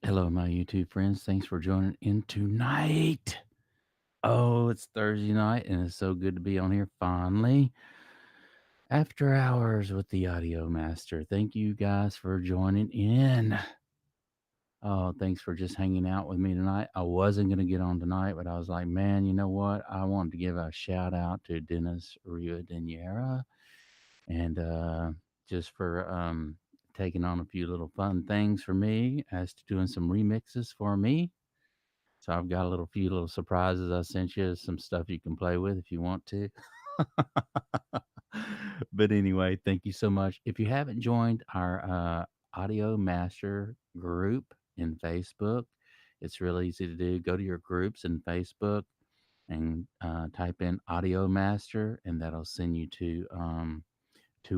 Hello, my YouTube friends. Thanks for joining in tonight. Oh, it's Thursday night, and it's so good to be on here finally. After hours with the audio master. Thank you guys for joining in. Oh, thanks for just hanging out with me tonight. I wasn't going to get on tonight, but I was like, man, you know what? I wanted to give a shout out to Dennis Rivadeneira and just for taking on a few little fun things for me as to doing some remixes for me. So I've got a few little surprises I sent you, some stuff you can play with if you want to. But anyway, thank you so much. If you haven't joined our audio master group in Facebook, it's really easy to do. Go to your groups in Facebook and type in audio master, and that'll send you to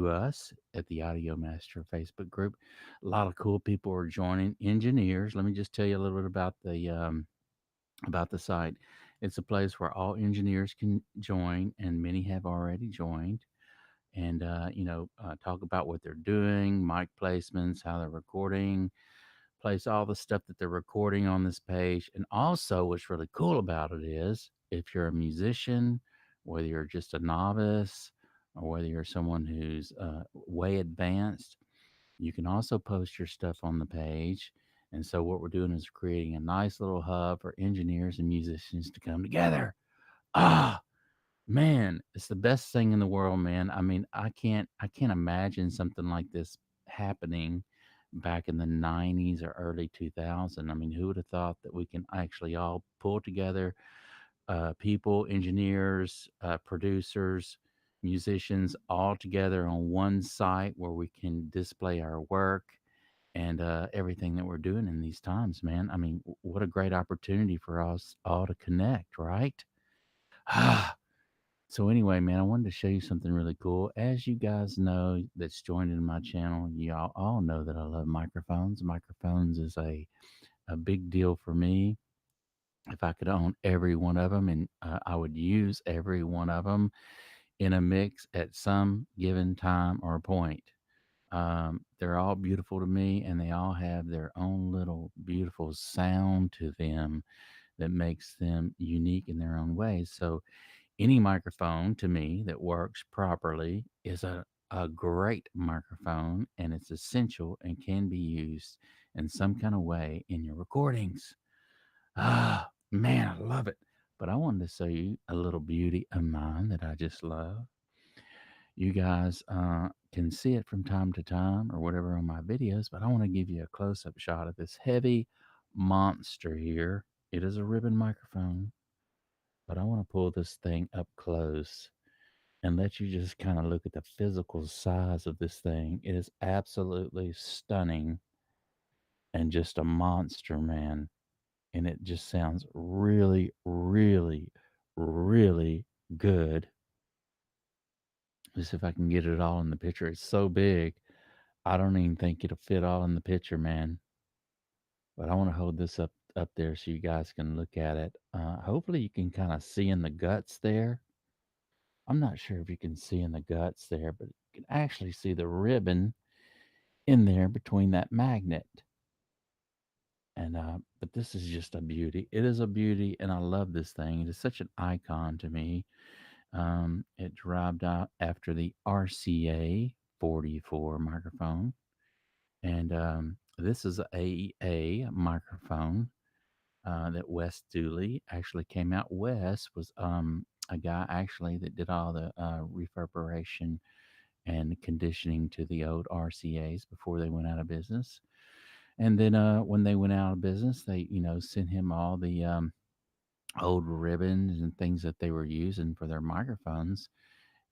us at the Audio Master Facebook group. A lot of cool people are joining. Engineers. Let me just tell you a little bit about the site. It's a place where all engineers can join, and many have already joined. And talk about what they're doing, mic placements, how they're recording, place all the stuff that they're recording on this page. And also, what's really cool about it is if you're a musician, whether you're just a novice or whether you're someone who's way advanced, you can also post your stuff on the page. And so, what we're doing is creating a nice little hub for engineers and musicians to come together. Ah, man, it's the best thing in the world, man. I mean, I can't imagine something like this happening back in the 90s or early 2000. I mean, who would have thought that we can actually all pull together people, engineers, producers, musicians all together on one site where we can display our work and everything that we're doing in these times, man. I mean, what a great opportunity for us all to connect, right? So anyway, man, I wanted to show you something really cool. As you guys know that's joined in my channel, y'all all know that I love microphones. Microphones is a big deal for me. If I could own every one of them, and I would use every one of them in a mix at some given time or point. They're all beautiful to me, and they all have their own little beautiful sound to them that makes them unique in their own ways. So any microphone to me that works properly is a great microphone, and it's essential and can be used in some kind of way in your recordings. Ah, man, I love it. But I wanted to show you a little beauty of mine that I just love. You guys can see it from time to time or whatever on my videos, but I want to give you a close up shot of this heavy monster here. It is a ribbon microphone, but I want to pull this thing up close and let you just kind of look at the physical size of this thing. It is absolutely stunning and just a monster, man. And it just sounds really, really, really good. Let's see if I can get it all in the picture. It's so big, I don't even think it'll fit all in the picture, man. But I want to hold this up there so you guys can look at it. Hopefully, you can kind of see in the guts there. I'm not sure if you can see in the guts there, but you can actually see the ribbon in there between that magnet. And but this is just a beauty. It is a beauty, and I love this thing. It is such an icon to me. It derived out after the RCA 44 microphone, and this is a microphone that Wes Dooley actually came out. Wes was a guy actually that did all the reverberation and conditioning to the old RCAs before they went out of business. And then when they went out of business, they sent him all the old ribbons and things that they were using for their microphones.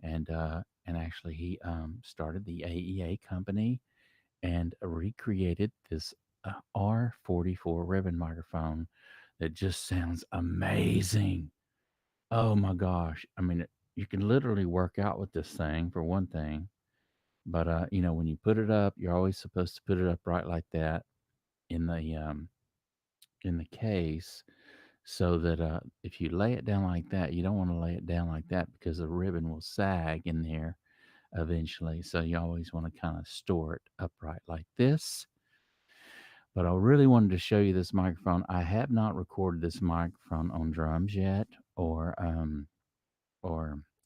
And actually he started the AEA company and recreated this R44 ribbon microphone that just sounds amazing. Oh my gosh. I mean, you can literally work out with this thing for one thing, but when you put it up, you're always supposed to put it up right like that in the case so that if you lay it down like that, you don't want to lay it down like that because the ribbon will sag in there eventually. So you always want to kind of store it upright like this. But I really wanted to show you this microphone. I have not recorded this microphone on drums yet, or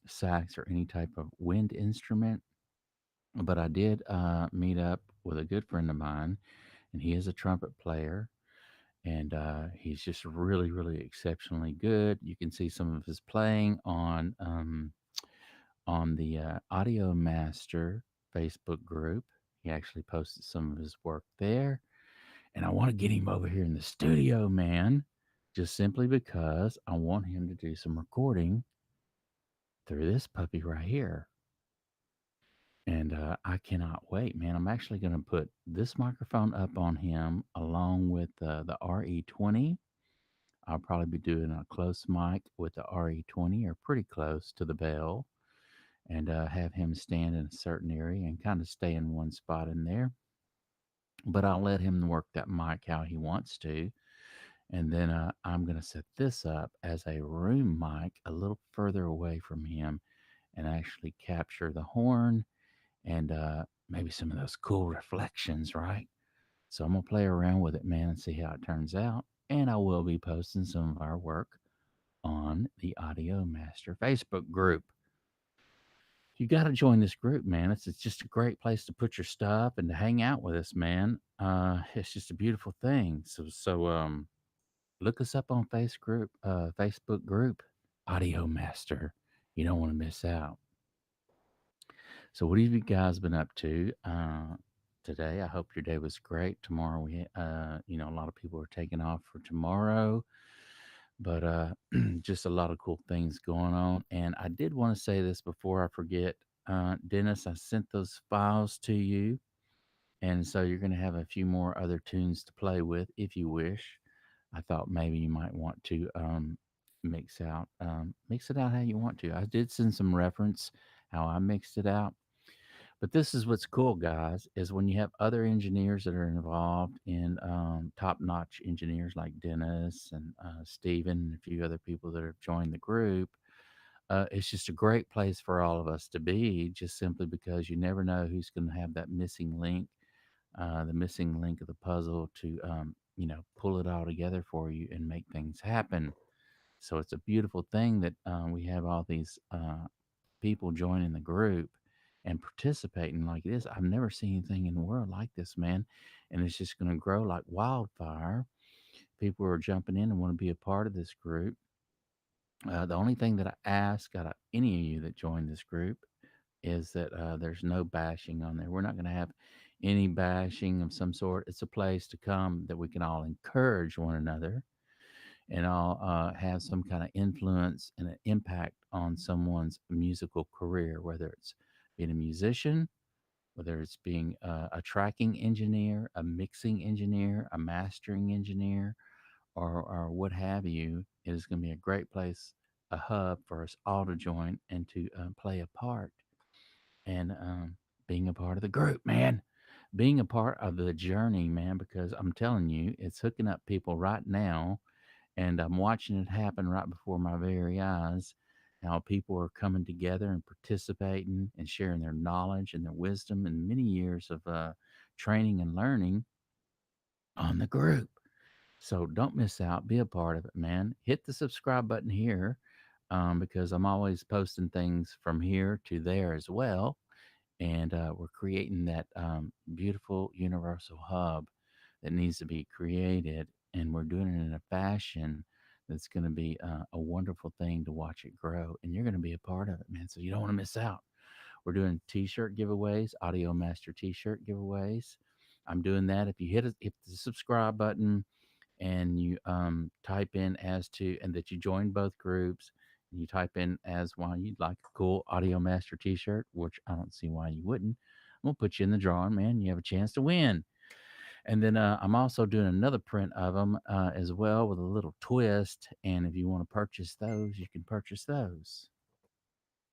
sax or any type of wind instrument. But I did meet up with a good friend of mine, and he is a trumpet player, and he's just really, really exceptionally good. You can see some of his playing on the Audio Master Facebook group. He actually posted some of his work there, and I want to get him over here in the studio, man, just simply because I want him to do some recording through this puppy right here. And I cannot wait, man. I'm actually going to put this microphone up on him along with the RE20. I'll probably be doing a close mic with the RE20 or pretty close to the bell, and have him stand in a certain area and kind of stay in one spot in there. But I'll let him work that mic how he wants to. And then I'm going to set this up as a room mic a little further away from him and actually capture the horn and maybe some of those cool reflections, right? So I'm going to play around with it, man, and see how it turns out. And I will be posting some of our work on the Audio Master Facebook group. You got to join this group, man. It's just a great place to put your stuff and to hang out with us, man. It's just a beautiful thing. So look us up on Facebook group, Audio Master. You don't want to miss out. So, what have you guys been up to today? I hope your day was great. Tomorrow, a lot of people are taking off for tomorrow, but just a lot of cool things going on. And I did want to say this before I forget, Dennis. I sent those files to you, and so you're going to have a few more other tunes to play with if you wish. I thought maybe you might want to mix it out how you want to. I did send some reference how I mixed it out, but this is what's cool, guys, is when you have other engineers that are involved in top-notch engineers like Dennis and Steven and a few other people that have joined the group. It's just a great place for all of us to be, just simply because you never know who's going to have that missing link, the missing link of the puzzle to, pull it all together for you and make things happen. So it's a beautiful thing that we have all these people joining the group and participating like this. I've never seen anything in the world like this, man. And it's just going to grow like wildfire. People are jumping in and want to be a part of this group. The only thing that I ask out of any of you that join this group is that there's no bashing on there. We're not going to have any bashing of some sort. It's a place to come that we can all encourage one another and all have some kind of influence and an impact on someone's musical career, whether it's being a musician, whether it's being a tracking engineer, a mixing engineer, a mastering engineer, or what have you. It is going to be a great place, a hub for us all to join and to play a part. And being a part of the group, man. Being a part of the journey, man, because I'm telling you, it's hooking up people right now, and I'm watching it happen right before my very eyes. How people are coming together and participating and sharing their knowledge and their wisdom and many years of training and learning on the group. So don't miss out. Be a part of it, man. Hit the subscribe button here, because I'm always posting things from here to there as well. And we're creating that beautiful universal hub that needs to be created. And we're doing it in a fashion that's going to be a wonderful thing to watch it grow. And you're going to be a part of it, man. So you don't want to miss out. We're doing t-shirt giveaways, Audio Master t-shirt giveaways. I'm doing that. If you hit the subscribe button and you type in as to, and that you join both groups, and you type in as why you'd like a cool Audio Master t-shirt, which I don't see why you wouldn't. I'm going to put you in the drawing, man. You have a chance to win. And then I'm also doing another print of them as well with a little twist. And if you want to purchase those, you can purchase those.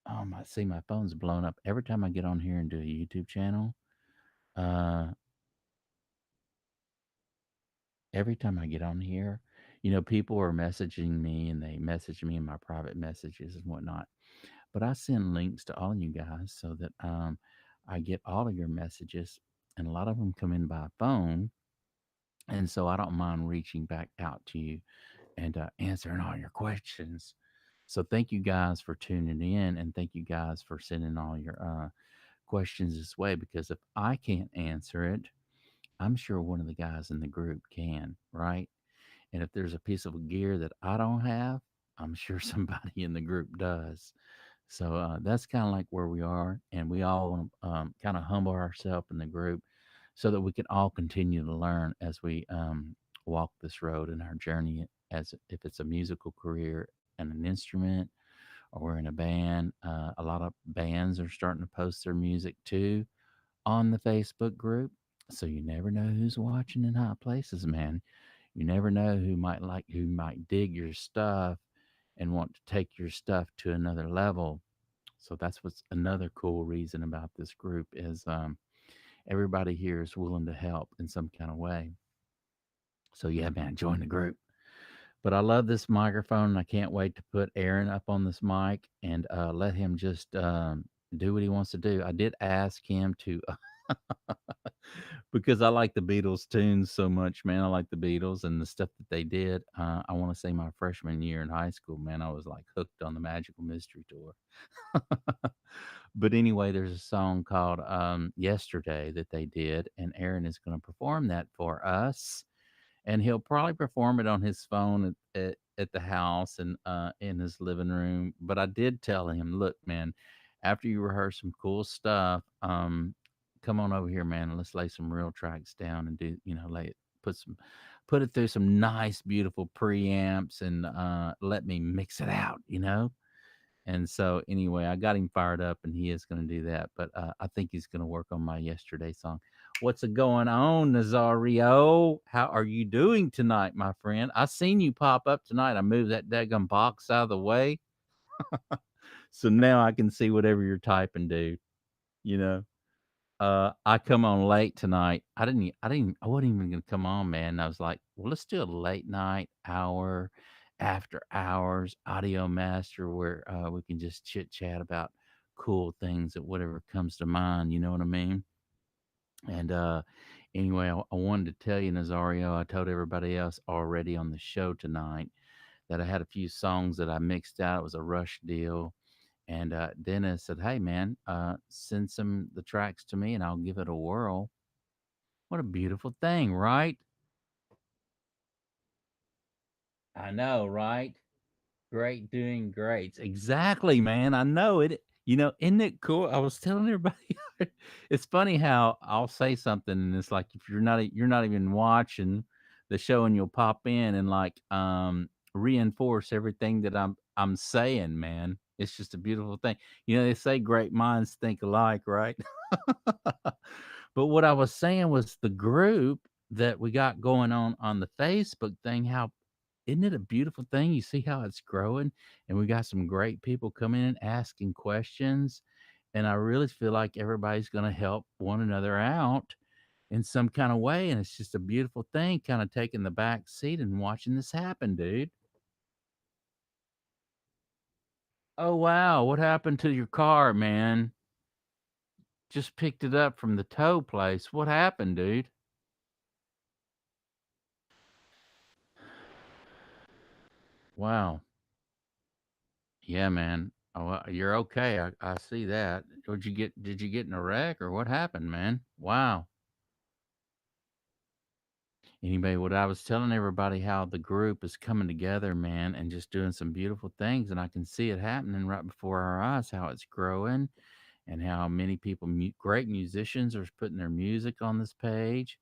I see my phone's blown up every time I get on here and do a YouTube channel. Uh, every time I get on here, people are messaging me and they message me in my private messages and whatnot. But I send links to all of you guys so that I get all of your messages, and a lot of them come in by phone. And so I don't mind reaching back out to you and answering all your questions. So thank you guys for tuning in, and thank you guys for sending all your questions this way, because if I can't answer it, I'm sure one of the guys in the group can, right? And if there's a piece of gear that I don't have, I'm sure somebody in the group does. So that's kind of like where we are, and we all want to kind of humble ourselves in the group so that we can all continue to learn as we walk this road in our journey. As if it's a musical career and an instrument, or we're in a band, a lot of bands are starting to post their music too on the Facebook group. So you never know who's watching in high places, man. You never know who might dig your stuff and want to take your stuff to another level. So that's what's another cool reason about this group is everybody here is willing to help in some kind of way. So yeah, man, join the group. But I love this microphone, and I can't wait to put Aaron up on this mic and let him just do what he wants to do. I did ask him to because I like the Beatles tunes so much, man. I like the Beatles and the stuff that they did. I want to say my freshman year in high school, man, I was like hooked on the Magical Mystery Tour. But anyway, there's a song called Yesterday that they did, and Aaron is going to perform that for us. And he'll probably perform it on his phone at the house and in his living room. But I did tell him, look, man, after you rehearse some cool stuff, come on over here, man, and let's lay some real tracks down and do, lay it, put it through some nice, beautiful preamps and let me mix it out. And so, anyway, I got him fired up, and he is going to do that. But I think he's going to work on my yesterday song. What's going on, Nazario? How are you doing tonight, my friend? I seen you pop up tonight. I moved that daggum box out of the way, so now I can see whatever you're typing, dude. You know. I come on late tonight. I wasn't even gonna come on, man. I was like, well, let's do a late night hour, after hours audio master where we can just chit chat about cool things that whatever comes to mind. You know what I mean? And anyway, I wanted to tell you, Nazario. I told everybody else already on the show tonight that I had a few songs that I mixed out. It was a rush deal, and Dennis said, "Hey, man, send some the tracks to me, and I'll give it a whirl." What a beautiful thing, right? I know, right? Great doing greats. Exactly, man. I know it. Isn't it cool? I was telling everybody. It's funny how I'll say something, and it's like if you're not even watching the show, and you'll pop in and like reinforce everything that I'm saying, man. It's just a beautiful thing. They say great minds think alike, right? But what I was saying was the group that we got going on the Facebook thing, how isn't it a beautiful thing? You see how it's growing, and we got some great people coming in asking questions. And I really feel like everybody's going to help one another out in some kind of way. And it's just a beautiful thing, kind of taking the back seat and watching this happen, dude. Oh, wow. What happened to your car, man? Just picked it up from the tow place. What happened, dude? Wow. Yeah, man. Oh, you're okay. I see that. Did you get in a wreck, or what happened, man? Wow. Anyway, what I was telling everybody how the group is coming together, man, and just doing some beautiful things, and I can see it happening right before our eyes, how it's growing, and how many people, great musicians, are putting their music on this page.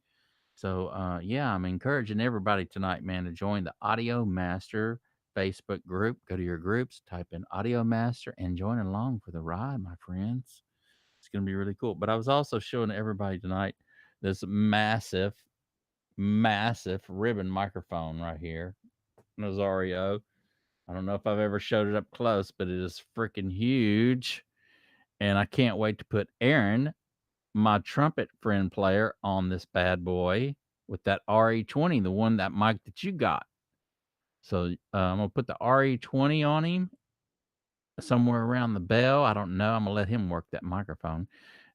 So, yeah, I'm encouraging everybody tonight, man, to join the Audio Master Facebook group. Go to your groups, type in Audio Master, and join along for the ride, my friends. It's going to be really cool. But I was also showing everybody tonight this massive, massive ribbon microphone right here, Nazario. I don't know if I've ever showed it up close, but it is freaking huge. And I can't wait to put Aaron, my trumpet friend player, on this bad boy with that RE20, the one, that mic that you got. So I'm gonna put the RE20 on him somewhere around the bell. I don't know. I'm gonna let him work that microphone,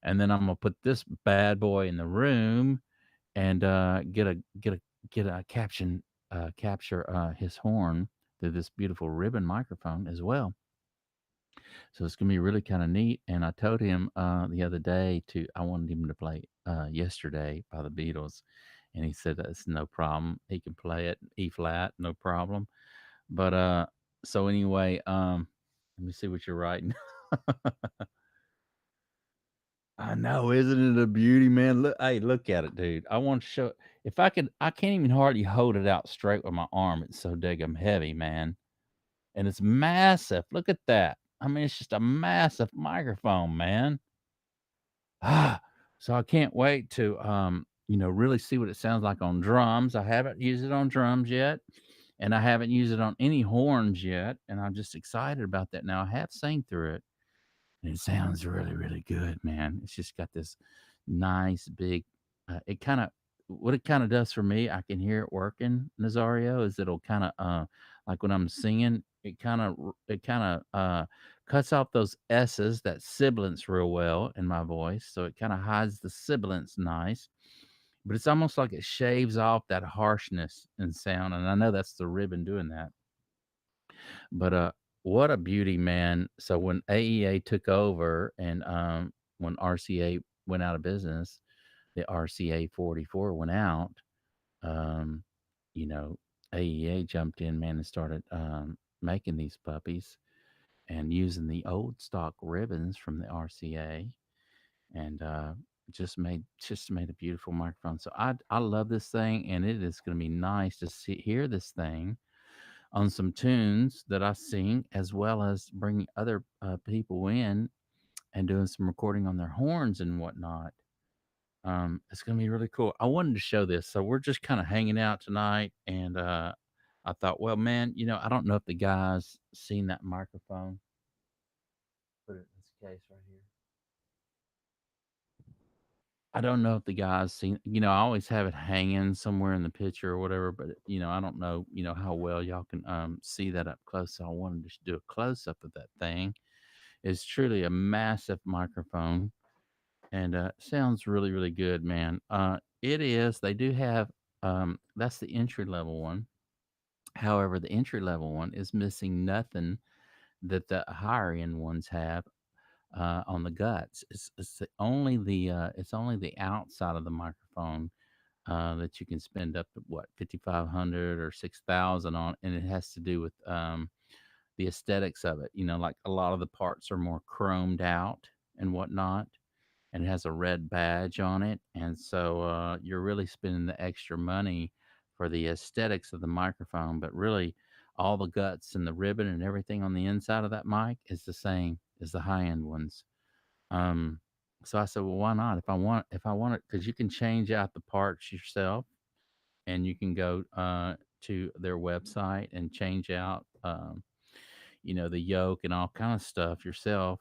and then I'm gonna put this bad boy in the room and get a get a capture his horn through this beautiful ribbon microphone as well. So it's gonna be really kind of neat. And I told him the other day to I wanted him to play yesterday by the Beatles, and he said that's no problem. He can play it E flat, no problem. But so anyway, let me see what you're writing. I know, isn't it a beauty, man? Look, hey, look at it, dude. I want to show. If I could, I can't even hardly hold it out straight with my arm. It's so daggum heavy, man, and it's massive. Look at that. I mean, it's just a massive microphone, man. Ah, so I can't wait to really see what it sounds like on drums. I haven't used it on drums yet, and I haven't used it on any horns yet, and I'm just excited about that. Now I have sang through it, and it sounds really, really good, man. It's just got this nice big. It kind of what it kind of does for me. I can hear it working, Nazario. Is it'll kind of like when I'm singing, it kind of cuts off those s's, that sibilance, real well in my voice. So it kind of hides the sibilance nice, but it's almost like it shaves off that harshness in sound. And I know that's the ribbon doing that. But what a beauty, man. So when AEA took over and when RCA went out of business, the RCA 44 went out, um, you know, AEA jumped in, man, and started making these puppies and using the old stock ribbons from the RCA, and just made a beautiful microphone. So I love this thing, and it is going to be nice to hear this thing on some tunes that I sing, as well as bringing other people in and doing some recording on their horns and whatnot. It's gonna be really cool. I wanted to show this, so we're just kind of hanging out tonight, and I thought, well, man, I don't know if the guys seen that microphone. Put it in this case right here. I don't know if the guys seen. I always have it hanging somewhere in the picture or whatever, but I don't know, how well y'all can see that up close. So I wanted to do a close up of that thing. It's truly a massive microphone, and sounds really, really good, man. It is. They do have. That's the entry level one. However, the entry level one is missing nothing that the higher end ones have on the guts. It's only the outside of the microphone that you can spend up to what 5,500 or 6,000 on, and it has to do with the aesthetics of it. Like a lot of the parts are more chromed out and whatnot, and it has a red badge on it, and so you're really spending the extra money for the aesthetics of the microphone, but really all the guts and the ribbon and everything on the inside of that mic is the same as the high end ones. um, so I said, well, why not? If I want it, because you can change out the parts yourself, and you can go to their website and change out, the yoke and all kind of stuff yourself.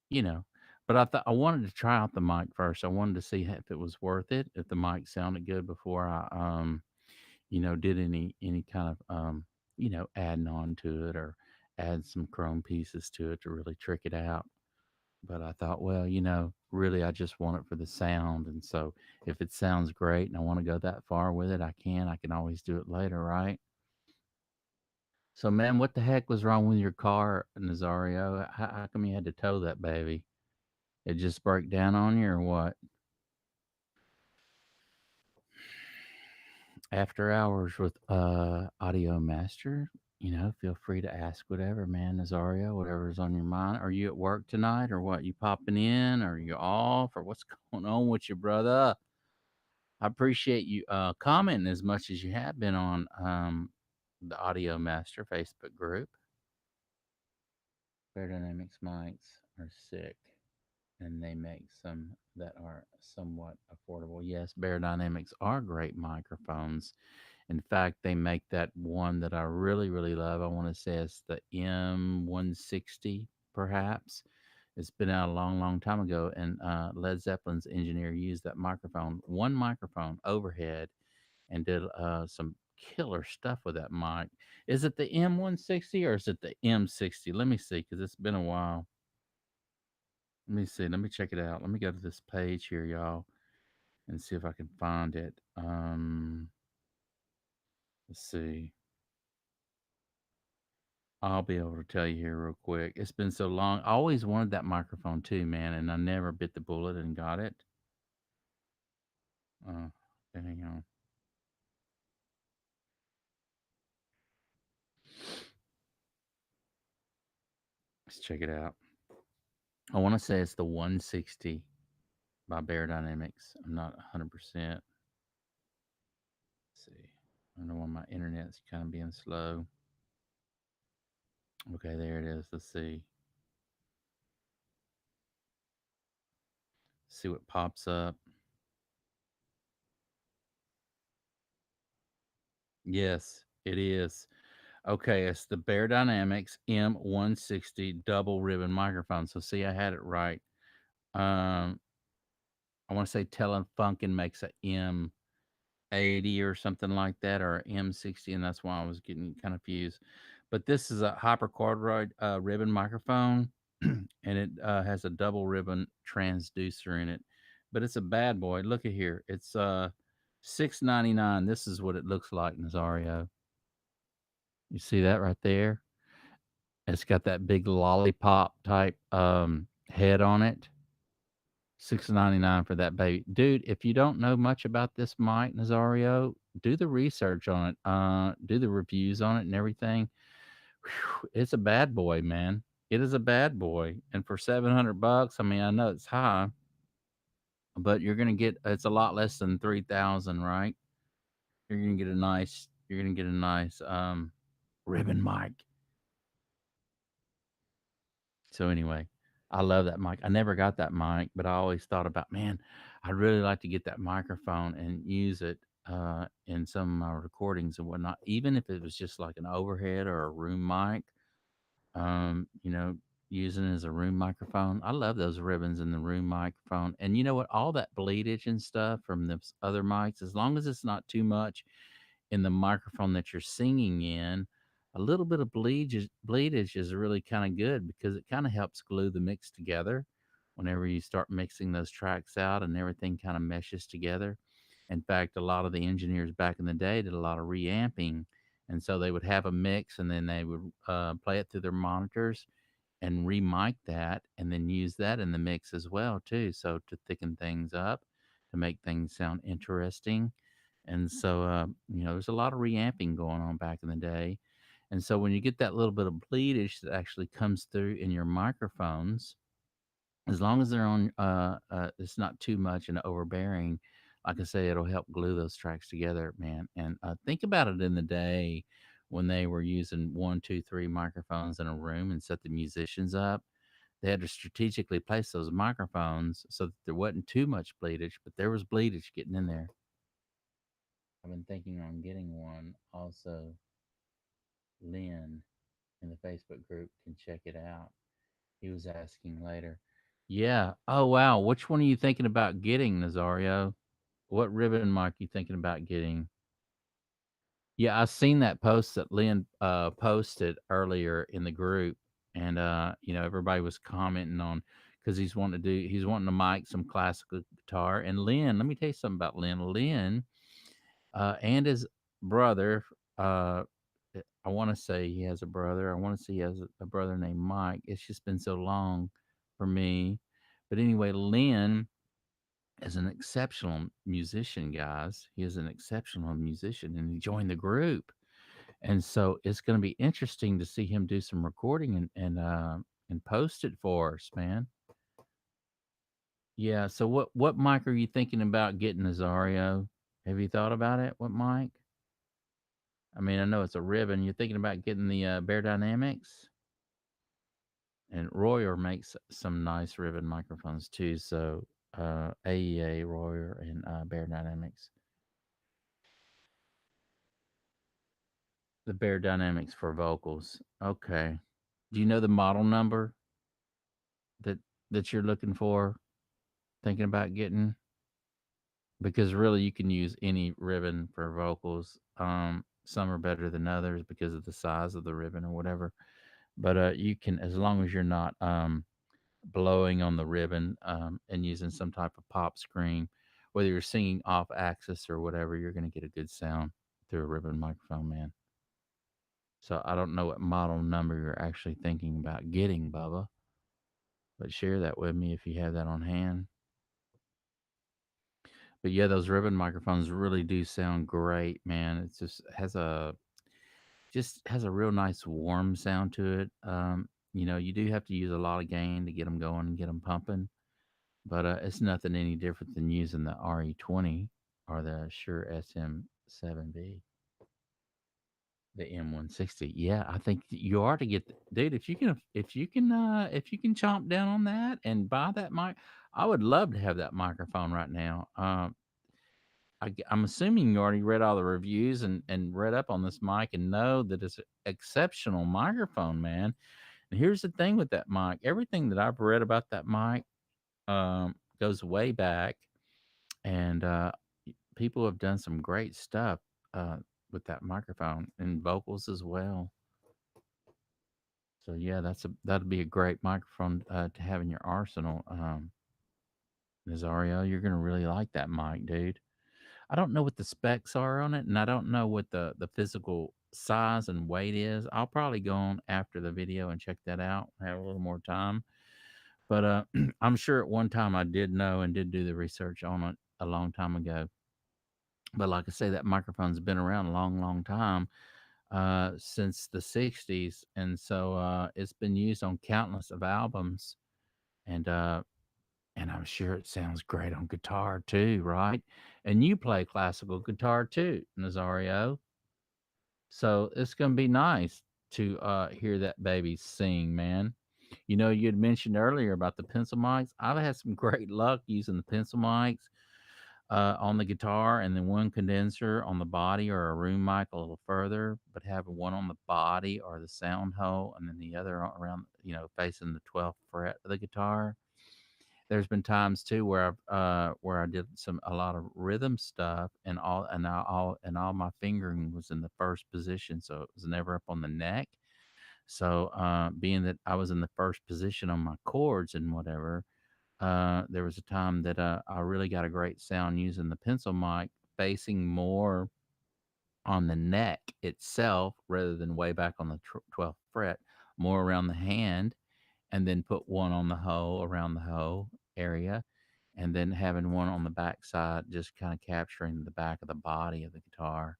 You know, but I thought I wanted to try out the mic first. I wanted to see if it was worth it, if the mic sounded good before I, did any kind of, adding on to it or add some chrome pieces to it to really trick it out. But I thought, well, really, I just want it for the sound. And so if it sounds great and I want to go that far with it, I can. I can always do it later, right? So, man, what the heck was wrong with your car, Nazario? How come you had to tow that baby? It just broke down on you or what? After hours with Audio Master, feel free to ask whatever, man, Nazario, whatever's on your mind. Are you at work tonight or what? You popping in? Or you off? Or what's going on with you, brother? I appreciate you commenting as much as you have been on the Audio Master Facebook group. Bear Dynamics mics are sick, and they make some that are somewhat affordable. Yes, Bear Dynamics are great microphones. In fact, they make that one that I really, really love. I want to say it's the M160, perhaps. It's been out a long, long time ago, and Led Zeppelin's engineer used that microphone, one microphone overhead, and did some killer stuff with that mic. Is it the M160 or is it the M60? Let me see, because it's been a while. Let me see. Let me check it out. Let me go to this page here, y'all. and see if I can find it. Let's see. I'll be able to tell you here real quick. It's been so long. I always wanted that microphone too, man, and I never bit the bullet and got it. Uh, hang on. Let's check it out. I want to say it's the 160 by Bear Dynamics. I'm not 100%. Let's see. I don't know why my internet's kind of being slow. Okay, there it is. Let's see. See what pops up. Yes, it is. Okay, it's the Bear Dynamics M160 double ribbon microphone. So see, I had it right. Um, I want to say Telefunken makes a M80 or something like that, or a M60, and that's why I was getting kind of confused. But this is a hyperquadroid ribbon microphone, and it has a double ribbon transducer in it. But it's a bad boy. Look at here. It's $6.99. This is what it looks like, Nazario. You see that right there? It's got that big lollipop type head on it. $6.99 for that baby. Dude, if you don't know much about this mic, Nazario, do the research on it. Do the reviews on it and everything. Whew, it's a bad boy, man. It is a bad boy. And for 700 bucks, I mean, I know it's high, but you're going to get it's a lot less than 3,000, right? You're going to get a nice ribbon mic. So anyway, I love that mic. I never got that mic, but I always thought about, man, I'd really like to get that microphone and use it in some of my recordings and whatnot, even if it was just like an overhead or a room mic. You know, using it as a room microphone. I love those ribbons in the room microphone. And you know what? All that bleedage and stuff from the other mics, as long as it's not too much in the microphone that you're singing in, a little bit of bleedage is really kind of good because it kind of helps glue the mix together whenever you start mixing those tracks out and everything kind of meshes together. In fact, a lot of the engineers back in the day did a lot of reamping. And so they would have a mix and then they would play it through their monitors and remic that and then use that in the mix as well too, so to thicken things up, to make things sound interesting. And so there's a lot of reamping going on back in the day. And so when you get that little bit of bleedish that actually comes through in your microphones, as long as they're on it's not too much and overbearing, like I say, it'll help glue those tracks together, man. And think about it in the day when they were using one, two, three microphones in a room and set the musicians up. They had to strategically place those microphones so that there wasn't too much bleedage, but there was bleedage getting in there. I've been thinking on getting one. Also, Lynn in the Facebook group can check it out. He was asking later. Yeah. Oh wow. Which one are you thinking about getting, Nazario? What ribbon mic you thinking about getting? Yeah, I seen that post that Lynn posted earlier in the group, and everybody was commenting on because he's wanting to mic some classical guitar. And Lynn, let me tell you something about Lynn. Lynn and his brother. I want to say he has a brother. I want to say he has a brother named Mike. It's just been so long for me. But anyway, Lynn is an exceptional musician, guys. He is an exceptional musician, and he joined the group. And so it's going to be interesting to see him do some recording and post it for us, man. Yeah. So what mic are you thinking about getting, Nazario? Have you thought about it? What mic? I mean, I know it's a ribbon. You're thinking about getting the Bear Dynamics, and Royer makes some nice ribbon microphones too. So AEA, Royer, and Bear Dynamics. The Bear Dynamics for vocals. Okay. Do you know the model number that you're looking for? Thinking about getting? Because really, you can use any ribbon for vocals. Some are better than others because of the size of the ribbon or whatever. But you can, as long as you're not blowing on the ribbon and using some type of pop screen. whether you're singing off axis or whatever, you're going to get a good sound through a ribbon microphone, man. So I don't know what model number you're actually thinking about getting, Bubba, but share that with me if you have that on hand. But yeah, those ribbon microphones really do sound great, man. It just has a real nice warm sound to it. You do have to use a lot of gain to get them going and get them pumping, but it's nothing any different than using the RE20 or the Shure SM7B, the M160. Yeah, I think you are to get, dude. If you can chomp down on that and buy that mic, I would love to have that microphone right now. I'm assuming you already read all the reviews and read up on this mic and know that it's an exceptional microphone, man. And here's the thing with that mic: everything that I've read about that mic goes way back, and people have done some great stuff with that microphone and vocals as well. So yeah, that'd be a great microphone to have in your arsenal. Nazario, you're gonna really like that mic, dude. I don't know what the specs are on it, and I don't know what the physical size and weight is. I'll probably go on after the video and check that out. Have a little more time, but I'm sure at one time I did know and did do the research on it a long time ago. But like I say, that microphone's been around a long, long time, since the '60s, and so it's been used on countless of albums, and and I'm sure it sounds great on guitar too, right? And you play classical guitar too, Nazario. So it's gonna be nice to hear that baby sing, man. You had mentioned earlier about the pencil mics. I've had some great luck using the pencil mics on the guitar, and then one condenser on the body or a room mic a little further, but having one on the body or the sound hole, and then the other around, facing the 12th fret of the guitar. There's been times too where I did a lot of rhythm stuff, and all my fingering was in the first position, so it was never up on the neck. So being that I was in the first position on my chords and whatever, there was a time that I really got a great sound using the pencil mic facing more on the neck itself rather than way back on the 12th fret, more around the hand, and then put one on the hoe around the hoe area, and then having one on the back side, just kind of capturing the back of the body of the guitar.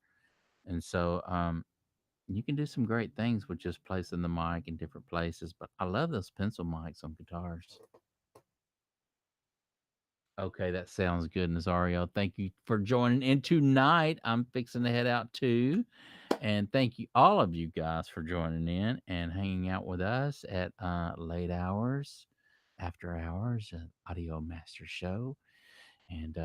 And so you can do some great things with just placing the mic in different places. But I love those pencil mics on guitars. Okay, that sounds good, Nazario. Thank you for joining in tonight. I'm fixing to head out too. And thank you, all of you guys, for joining in and hanging out with us at late hours, after hours, Audio Master Show. And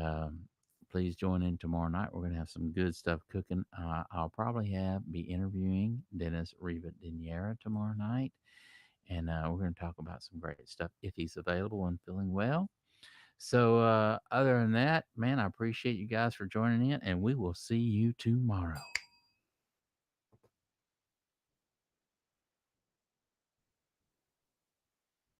please join in tomorrow night. We're going to have some good stuff cooking. I'll probably be interviewing Dennis Rivadiniera tomorrow night. And we're going to talk about some great stuff if he's available and feeling well. So, other than that, man, I appreciate you guys for joining in, and we will see you tomorrow.